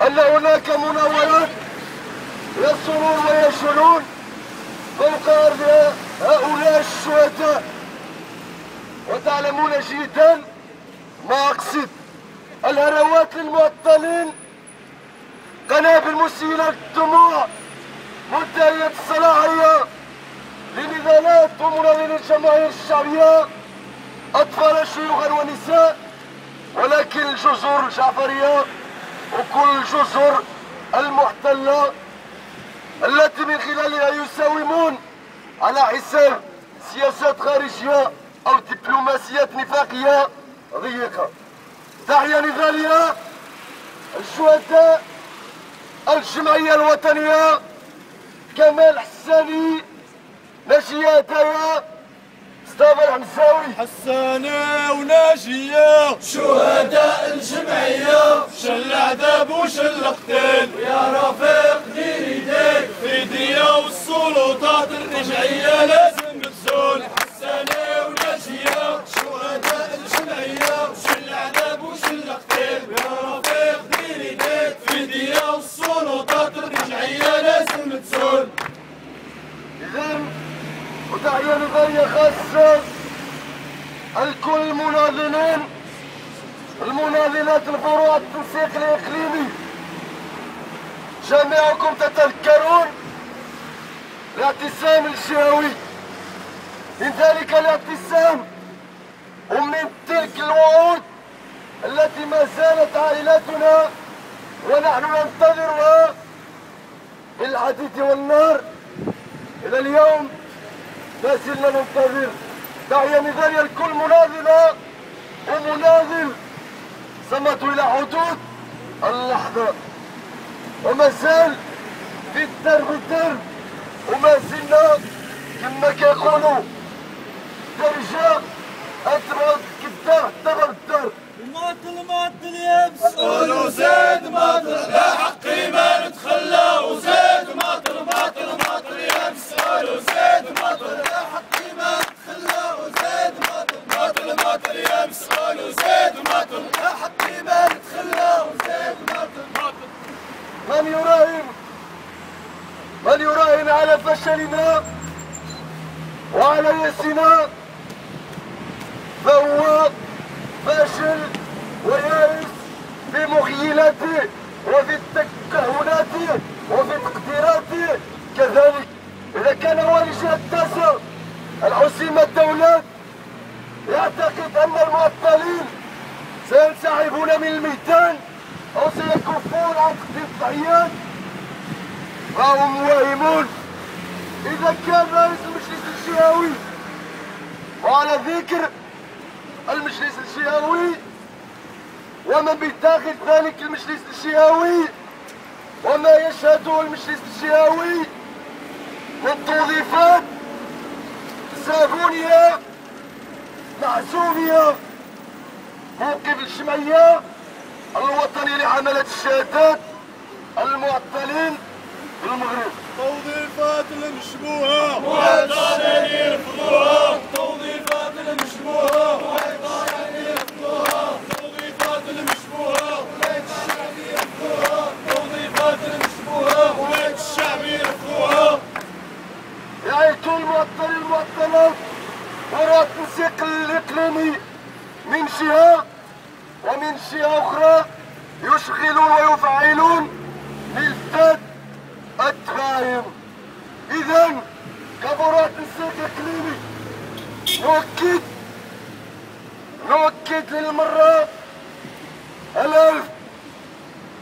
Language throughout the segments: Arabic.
أن هناك مناورات يصلون ويشلون فوق أرض هؤلاء الشهداء، وتعلمون جيدا ما أقصد. الهروات للمعطلين، قنابل مسيلة للدموع منتهية الصلاحية لنضالات ومناضلين الجماهير الشعبية، أطفال شيوخا ونساء، ولكن الجزر الجعفرية وكل الجزر المحتلة التي من خلالها يساومون على حساب سياسات خارجية أو دبلوماسيات نفاقية ضيقة. تحية نضالية الشهداء الجمعية الوطنية كمال حساني، ناجية هدايا، مصطفى الحمزاوي، حسانة وناجية شهداء الجمعية، شل عذاب وشل قتال، ويا رفيق دير يديك في ايديا والسلطات الرجعية لازم تزول. حسانة وناجية شهداء الجمعية، شل عذاب وشل قتال، ويا رفيق دير يديك في ايديا والسلطات الرجعية لازم تزول. إذن وتحية نضالية خاصة الكل المناضلين، المناضلات الفروع التنسيق الإقليمي. جميعكم تتذكرون الاعتصام الجهوي، من ذلك الاعتصام ومن تلك الوعود التي ما زالت عائلاتنا ونحن ننتظرها بالحديد والنار إلى اليوم، ما زلنا ننتظر. تحية نضالية لكل مناضلة ومناضل صمتوا إلى حدود اللحظة، وما زال في الدرب وما زلنا كما كيقولوا درجة أتبعد كدار حتى الدار. ماطل يا مسؤول وزاد ماطل، لا حقي ما نتخلى، وزاد ماطل يا مسؤول، وزاد ماطل لا حقي ما نتخلى، وزاد ماطل يا مسؤول، وزاد ماطل لا حقي ما نتخلى، وزاد ماطل. من يراهن على فشلنا وعلى يأسنا فهو فاشل ويائس في مخيلاته وفي تكهناته وفي تقديراته. كذلك إذا كان والي جهة التاسع الحسيمة الدولات يعتقد أن المعطلين سينسحبون من الميدان أو سيكفون عن تقديم التضحيات، فهم واهمون. إذا كان رئيس المجلس الجهوي، وعلى ذكر المجلس الجهوي ومن بداخل ذلك المجلس الجهوي وما يشهده المجلس الجهوي من توظيفات سافونية معزومية موقف الجمعية الوطني لحملة الشهادات المعطلين في المغرب. توظيفات المشبوهة وهاد الشان يرفضوها، توظيفات المشبوهة وهاد الشان يرفضوها، توظيفات المشبوهة وهاد الشعب يرفضوها، توظيفات المشبوهة وهاد الشعب يرفضوها. يعني كل المعطلين المعطلات وراء التنسيق الإقليمي من جهة ومن جهة أخرى يشغلون ويفعلون ملفات أتباعهم. إذن كفرات التنسيق الإقليمي نؤكد للمرة الألف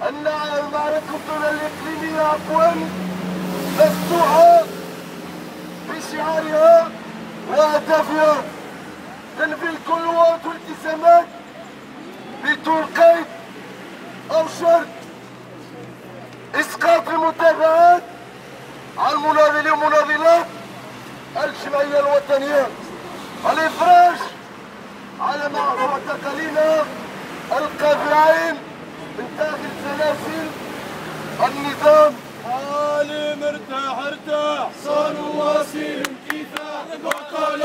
أن معركتنا الإقليمية مفتوحة بشعارها وأهدافها، تنفيذ كل وعود والالتزامات بدون قيد أو شرط، إسقاط المتابعات على المناضلين ومناضلات الجمعية الوطنية، الإفراج على معتقلينا القابعين من داخل سلاسل النظام. عالم ارتاح صنواصل كفاح معتقل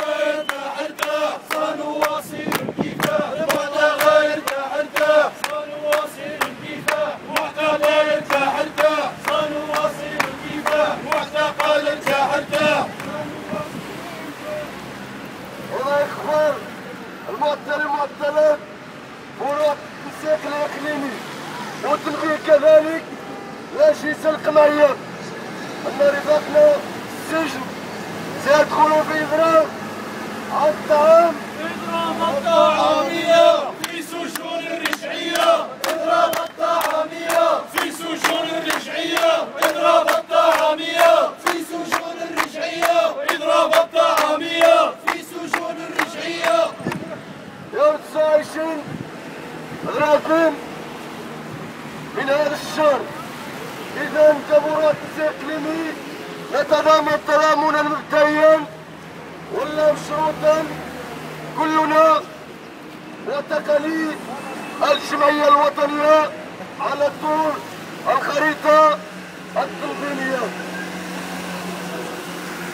ارتاح صنواصل كفاح معتقل ارتاح صنواصل كفاح معتقل وتنبيه كذلك لا شي سلق معين أن رفاقنا السجن سيدخلوا في إضراب الطعام الطعامية في سجون الرجعية اضراب الطعامية في سجون الرجعية اضراب الطعامية في سجون الرجعية اضراب الطعامية في سجون الرجعية يوم 29 غرافين من هذا الشهر. إذا جمهورية الإقليمي نتضامن تضامنا مبدئيا ولا مشروطا كلنا وتقاليد الجمعية الوطنية على طول الخريطة التنظيمية.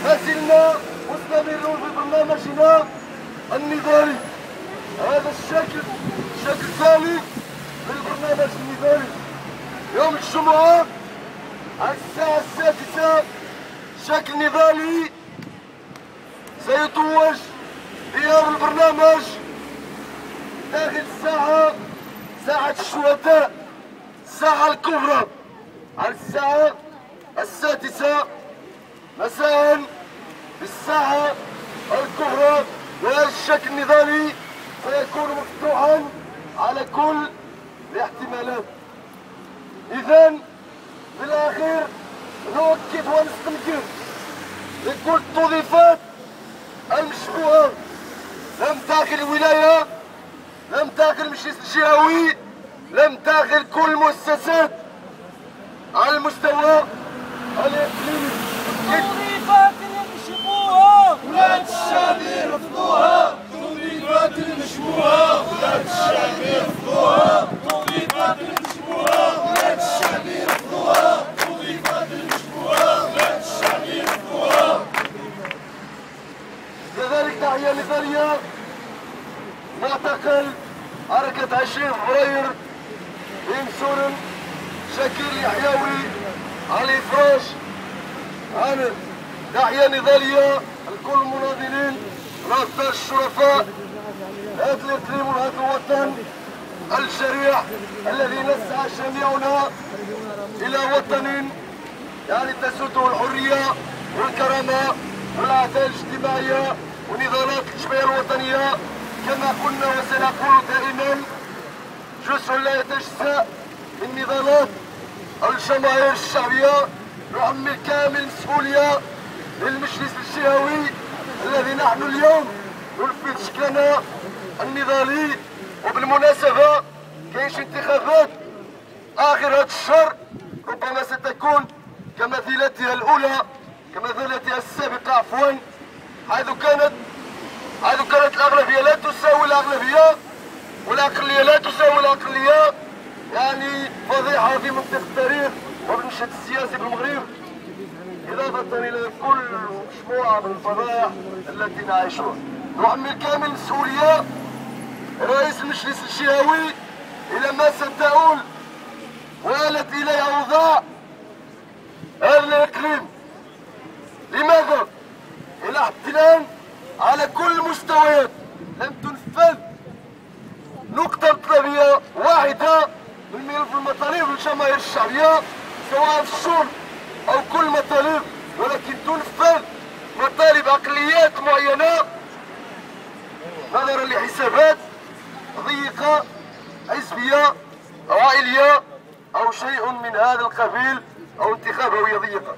ما زلنا مستمرون في برنامجنا النضالي. هذا الشكل ثاني للبرنامج النضالي. يوم الجمعة الساعة 6 شكل نضالي سيتوج بهذا البرنامج داخل ساعة الشهداء، الساعة الكبرى على الساعة 6 مساء في الساعة الكبرى. وهذا الشكل النضالي سيكون مفتوحا على كل الاحتمالات. إذا بالأخير نؤكد ونستنكر لكل التوظيفات المشبوهة لم داخل الولاية، لم داخل المجلس الجهوي، لم داخل كل المؤسسات على المستوى الإقليمي. التوظيفات المشبوهة ولاد الشعب يرفضوها، التوظيفات المشبوهة ولاد الشعب يرفضوها، التوظيفات المشبوهة ولاد الشعب يرفضوها، التوظيفات المشبوهة ولاد الشعب يرفضوها. كذلك تحية مثالية معتقل حركة 20 فبراير بن سورن شكيل اليحيوي علي فراش عامر. تحية نضالية لكل المناضلين الأبطال الشرفاء هذا الإقليم وهذا الوطن الشريح الذي نسعى جميعنا إلى وطن يعني تسوده الحرية والكرامة والعدالة الاجتماعية ونضالات الجمعية الوطنية كما قلنا وسنقول دائما جزء لا يتجزأ من نضالات الجماهير الشعبية. نحمل كامل المسؤولية للمجلس الجهوي الذي نحن اليوم ننفذ شكلنا النضالي. وبالمناسبة كاينش انتخابات آخر هذا الشهر ربما ستكون كمثيلتها الأولى كمثيلتها السابقة عفوا، حيث كانت الأغلبية لا تساوي الأغلبية والأقلية لا تساوي الأقلية. يعني فضيحة في منطقة التاريخ وبالمشهد السياسي بالمغرب، إضافة إلى كل مجموعة من الفضائح التي نعيشها. نحمل كامل المسؤولية رئيس المجلس الجهوي إلى ما ستؤول وآلت إليه أوضاع هذا الإقليم. لماذا؟ إلى حد الآن على كل المستويات لم تنفذ نقطة انقلابية واحدة من ملف المطالب الجماهير الشعبية سواء في الشغل أو كل مطالب، ولكن تنفذ مطالب أقليات معينة نظرا لحسابات ضيقة حزبية أو عائلية أو شيء من هذا القبيل أو انتخاب هوية ضيقة.